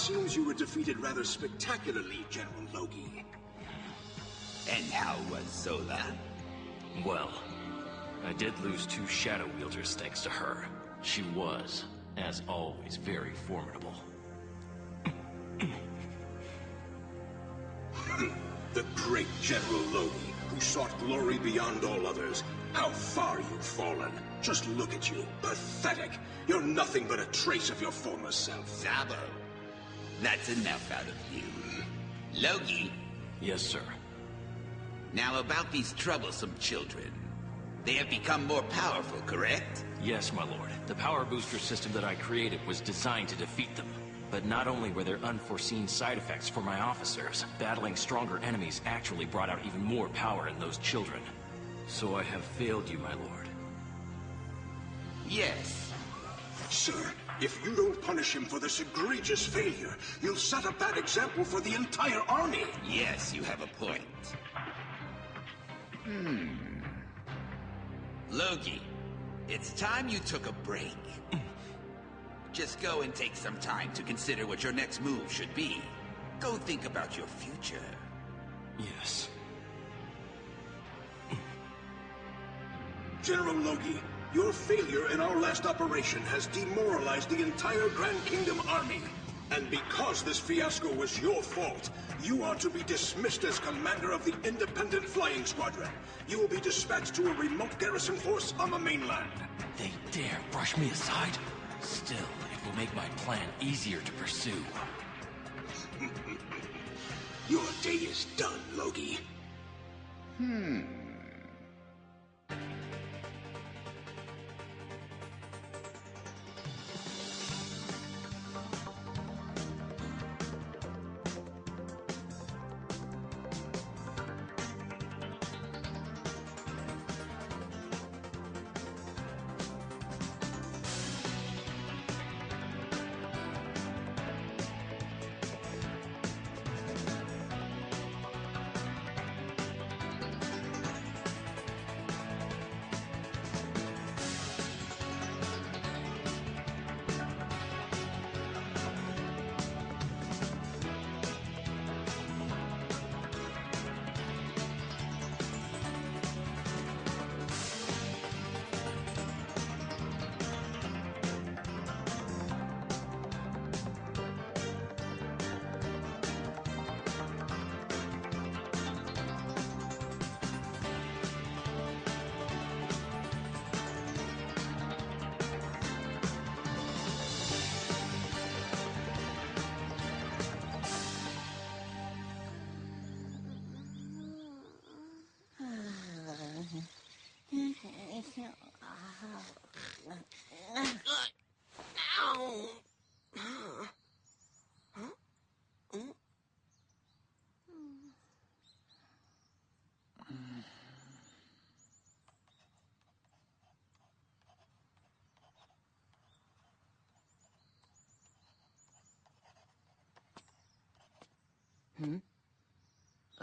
seems you were defeated rather spectacularly, General Logi. And how was Zola? Well, I did lose 2 Shadow Wielders thanks to her. She was, as always, very formidable. The great General Logi, who sought glory beyond all others. How far you've fallen. Just look at you. Pathetic. You're nothing but a trace of your former self. Zabo, that's enough out of you. Logi? Yes, sir. Now about these troublesome children. They have become more powerful, correct? Yes, my lord. The power booster system that I created was designed to defeat them. But not only were there unforeseen side effects for my officers, battling stronger enemies actually brought out even more power in those children. So I have failed you, my lord. Yes. Sir, if you don't punish him for this egregious failure, you'll set a bad example for the entire army. Yes, you have a point. Logi, it's time you took a break. Just go and take some time to consider what your next move should be. Go think about your future. Yes. General Logi, your failure in our last operation has demoralized the entire Grand Kingdom army. And because this fiasco was your fault, you are to be dismissed as commander of the Independent Flying Squadron. You will be dispatched to a remote garrison force on the mainland. They dare brush me aside? Still, it will make my plan easier to pursue. Your day is done, Logi.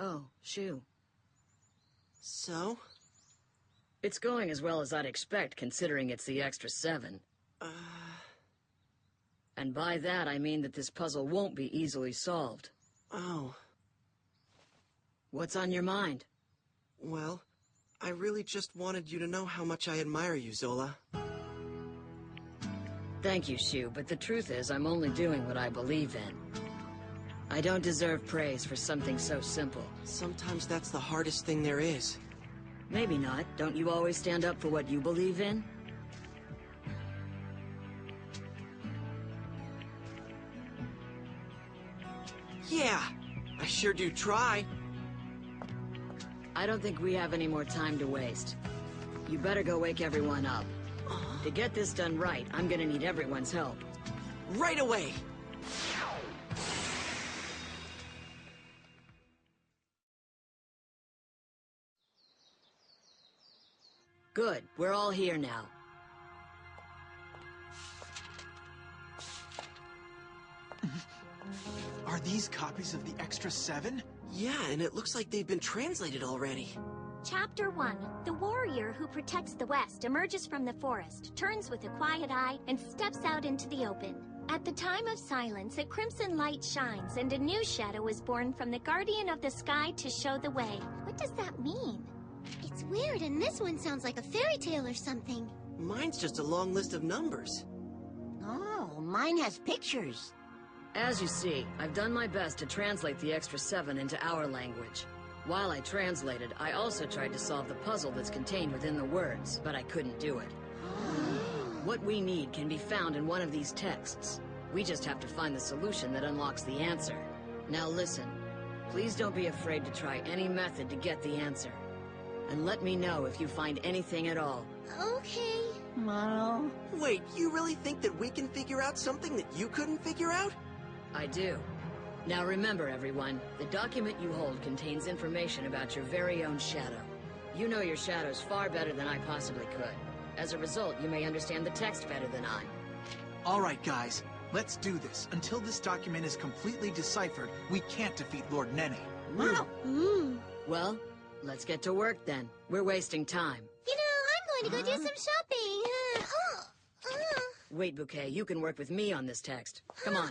Oh, Shu. So? It's going as well as I'd expect, considering it's the Extra 7. And by that, I mean that this puzzle won't be easily solved. Oh. What's on your mind? Well, I really just wanted you to know how much I admire you, Zola. Thank you, Shu, but the truth is, I'm only doing what I believe in. I don't deserve praise for something so simple. Sometimes that's the hardest thing there is. Maybe not. Don't you always stand up for what you believe in? Yeah, I sure do try. I don't think we have any more time to waste. You better go wake everyone up. To get this done right, I'm gonna need everyone's help. Right away! Good, we're all here now. Are these copies of the Extra 7? Yeah, and it looks like they've been translated already. Chapter 1. The warrior who protects the West emerges from the forest, turns with a quiet eye, and steps out into the open. At the time of silence, a crimson light shines, and a new shadow is born from the guardian of the sky to show the way. What does that mean? It's weird, and this one sounds like a fairy tale or something. Mine's just a long list of numbers. Oh, mine has pictures. As you see, I've done my best to translate the extra 7 into our language. While I translated, I also tried to solve the puzzle that's contained within the words, but I couldn't do it. What we need can be found in one of these texts. We just have to find the solution that unlocks the answer. Now listen, please don't be afraid to try any method to get the answer. And let me know if you find anything at all. Okay. Mono. Wait, you really think that we can figure out something that you couldn't figure out? I do. Now remember, everyone, the document you hold contains information about your very own shadow. You know your shadows far better than I possibly could. As a result, you may understand the text better than I. All right, guys. Let's do this. Until this document is completely deciphered, we can't defeat Lord Nene. Mono. Well, let's get to work then. We're wasting time. You know, I'm going to go do some shopping. Wait, Bouquet, you can work with me on this text. Come on.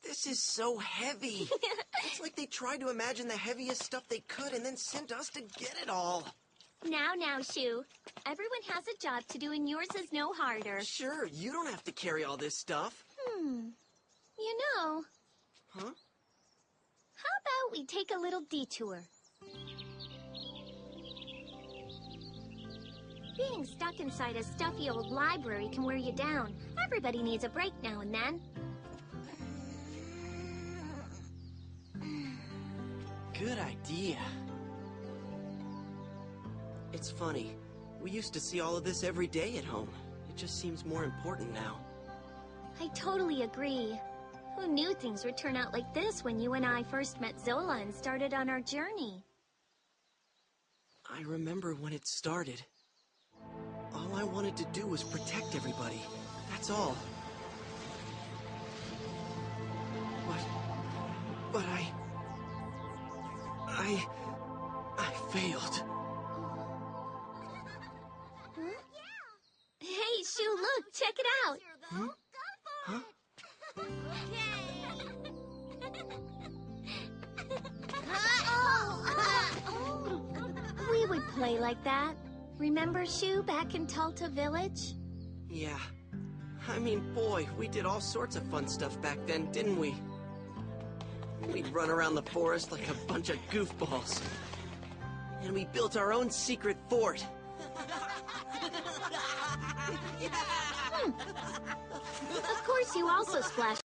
This is so heavy. It's like they tried to imagine the heaviest stuff they could and then sent us to get it all. Now, Shu. Everyone has a job to do, and yours is no harder. Sure, you don't have to carry all this stuff. You know, Huh? how about we take a little detour? Being stuck inside a stuffy old library can wear you down. Everybody needs a break now and then. Good idea. It's funny. We used to see all of this every day at home. It just seems more important now. I totally agree. Who knew things would turn out like this when you and I first met Zola and started on our journey? I remember when it started. All I wanted to do was protect everybody. That's all. But I failed. Hey, Shu, look, check it out. Huh? We would play like that. Remember, Shu, back in Talta Village? Yeah. I mean, boy, we did all sorts of fun stuff back then, didn't we? We'd run around the forest like a bunch of goofballs. And we built our own secret fort. Of course, you also splashed